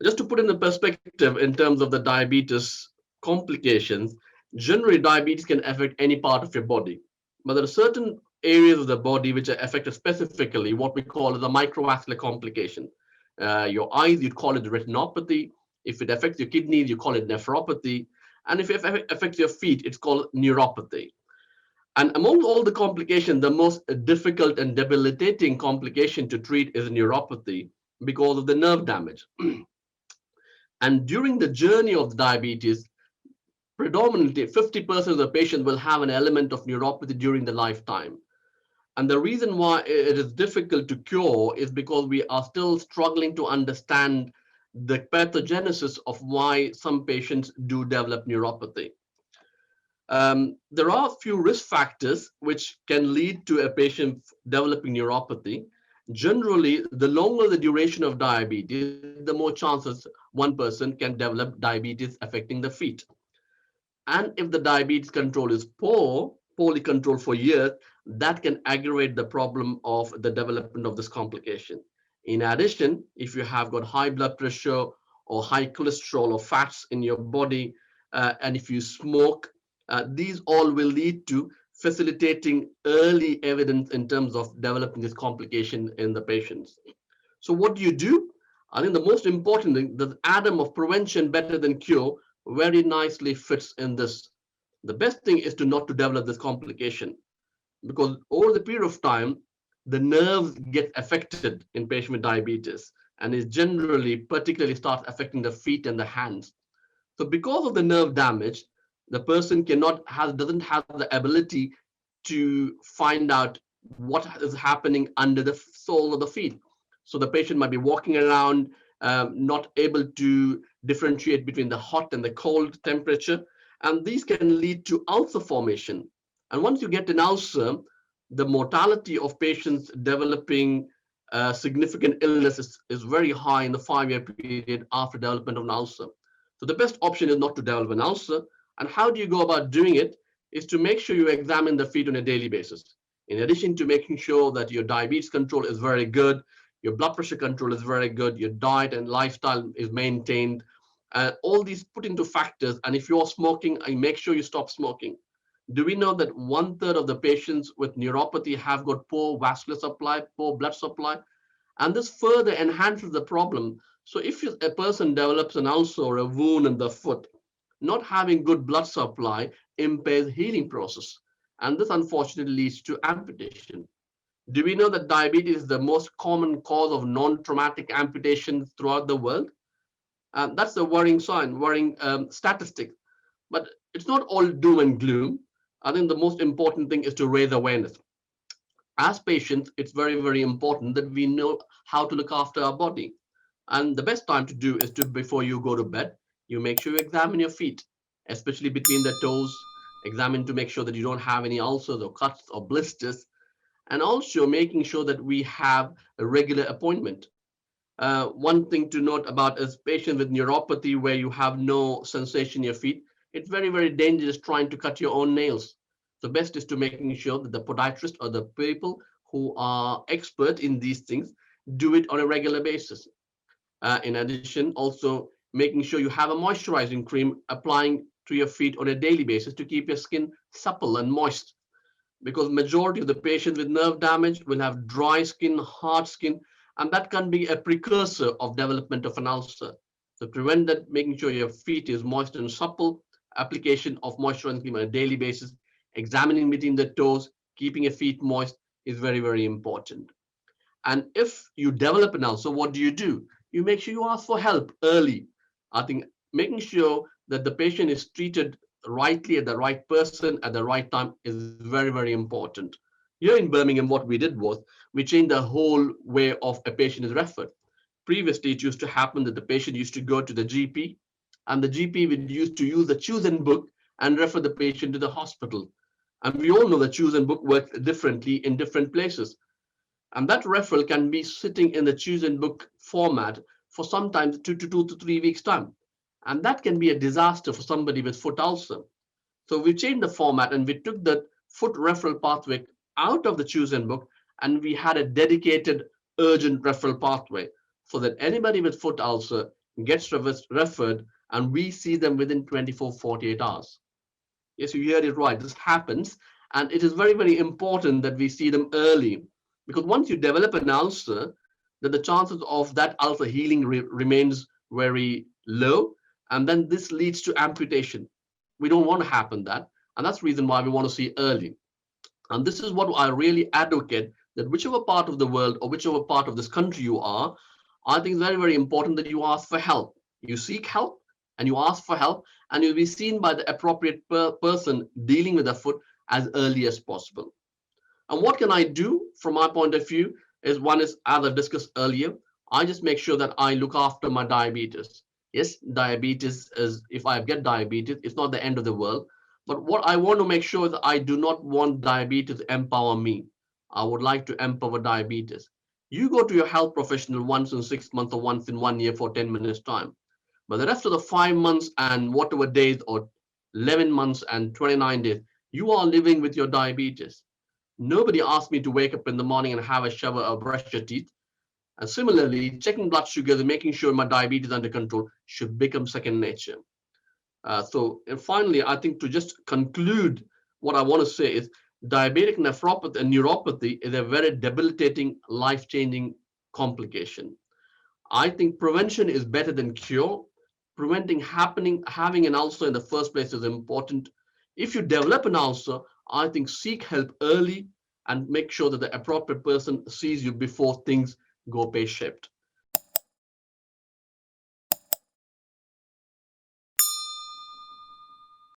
Just to put in the perspective in terms of the diabetes complications, generally diabetes can affect any part of your body, but there are certain areas of the body which are affected specifically, what we call as a microvascular complication. Your eyes, you'd call it retinopathy. If it affects your kidneys, you call it nephropathy. And if it affects your feet, it's called neuropathy. And among all the complications, the most difficult and debilitating complication to treat is neuropathy because of the nerve damage. And during the journey of the diabetes, predominantly 50% of the patients will have an element of neuropathy during the lifetime. And the reason why it is difficult to cure is because we are still struggling to understand the pathogenesis of why some patients do develop neuropathy. There are a few risk factors which can lead to a patient developing neuropathy. Generally, the longer the duration of diabetes, the more chances one person can develop diabetes affecting the feet. And if the diabetes control is poorly controlled for years, that can aggravate the problem of the development of this complication. In addition, if you have got high blood pressure or high cholesterol or fats in your body, and if you smoke, these all will lead to facilitating early evidence in terms of developing this complication in the patients. So what do you do? I think the most important thing, the atom of prevention better than cure, very nicely fits in this. The best thing is to not to develop this complication because over the period of time, the nerves get affected in patient with diabetes and is generally particularly starts affecting the feet and the hands. So because of the nerve damage, the person cannot has doesn't have the ability to find out what is happening under the sole of the feet. So the patient might be walking around, not able to differentiate between the hot and the cold temperature, and these can lead to ulcer formation. And once you get an ulcer, the mortality of patients developing significant illness is very high in the 5 year period after development of an ulcer. So the best option is not to develop an ulcer. And how do you go about doing it? Is to make sure you examine the feet on a daily basis. In addition to making sure that your diabetes control is very good, your blood pressure control is very good, your diet and lifestyle is maintained, all these put into factors. And if you're smoking, I make sure you stop smoking. Do we know that one third of the patients with neuropathy have got poor vascular supply, poor blood supply? And this further enhances the problem. So if a person develops an ulcer or a wound in the foot, not having good blood supply impairs healing process. And this unfortunately leads to amputation. Do we know that diabetes is the most common cause of non-traumatic amputations throughout the world? And that's a worrying sign, worrying statistic. But it's not all doom and gloom. I think the most important thing is to raise awareness. As patients, it's very, very important that we know how to look after our body. And the best time to do is to, before you go to bed, you make sure you examine your feet, especially between the toes. Examine to make sure that you don't have any ulcers or cuts or blisters. And also making sure that we have a regular appointment. One thing to note about is patients with neuropathy where you have no sensation in your feet, it's very, very dangerous trying to cut your own nails. The best is to making sure that the podiatrist or the people who are expert in these things do it on a regular basis. In addition, also making sure you have a moisturizing cream applying to your feet on a daily basis to keep your skin supple and moist. Because majority of the patients with nerve damage will have dry skin, hard skin, and that can be a precursor of development of an ulcer. So prevent that, making sure your feet is moist and supple, application of moisturizing cream on a daily basis, examining between the toes, keeping your feet moist is very, very important. And if you develop an ulcer, what do? You make sure you ask for help early. I think making sure that the patient is treated rightly at the right person at the right time is very, very important. Here in Birmingham, what we did was we changed the whole way of a patient is referred. Previously, it used to happen that the patient used to go to the GP, and the GP would used to use the chosen book and refer the patient to the hospital. And we all know the chosen book works differently in different places. And that referral can be sitting in the chosen book format for sometimes 2 to 3 weeks time. And that can be a disaster for somebody with foot ulcer. So we changed the format and we took the foot referral pathway out of the chosen book and we had a dedicated urgent referral pathway so that anybody with foot ulcer gets referred, and we see them within 24, 48 hours. Yes, you heard it right. This happens, and it is very, very important that we see them early, because once you develop an ulcer, then the chances of that ulcer healing remains very low, and then this leads to amputation. We don't want to happen that, and that's the reason why we want to see early. And this is what I really advocate, that whichever part of the world or whichever part of this country you are, I think it's very, very important that you ask for help. You seek help and you ask for help, and you'll be seen by the appropriate person dealing with the foot as early as possible. And what can I do from my point of view is, one is, as I discussed earlier, I just make sure that I look after my diabetes. Yes, diabetes is, if I get diabetes, it's not the end of the world. But what I want to make sure is I do not want diabetes to empower me. I would like to empower diabetes. You go to your health professional once in 6 months or once in 1 year for 10 minutes time. But the rest of the 5 months and whatever days, or 11 months and 29 days, you are living with your diabetes. Nobody asked me to wake up in the morning and have a shower or brush your teeth. And similarly, checking blood sugars and making sure my diabetes is under control should become second nature. And finally, I think, to just conclude, what I want to say is diabetic nephropathy and neuropathy is a very debilitating, life-changing complication. I think prevention is better than cure. Preventing having an ulcer in the first place is important. If you develop an ulcer, I think seek help early and make sure that the appropriate person sees you before things go pear-shaped.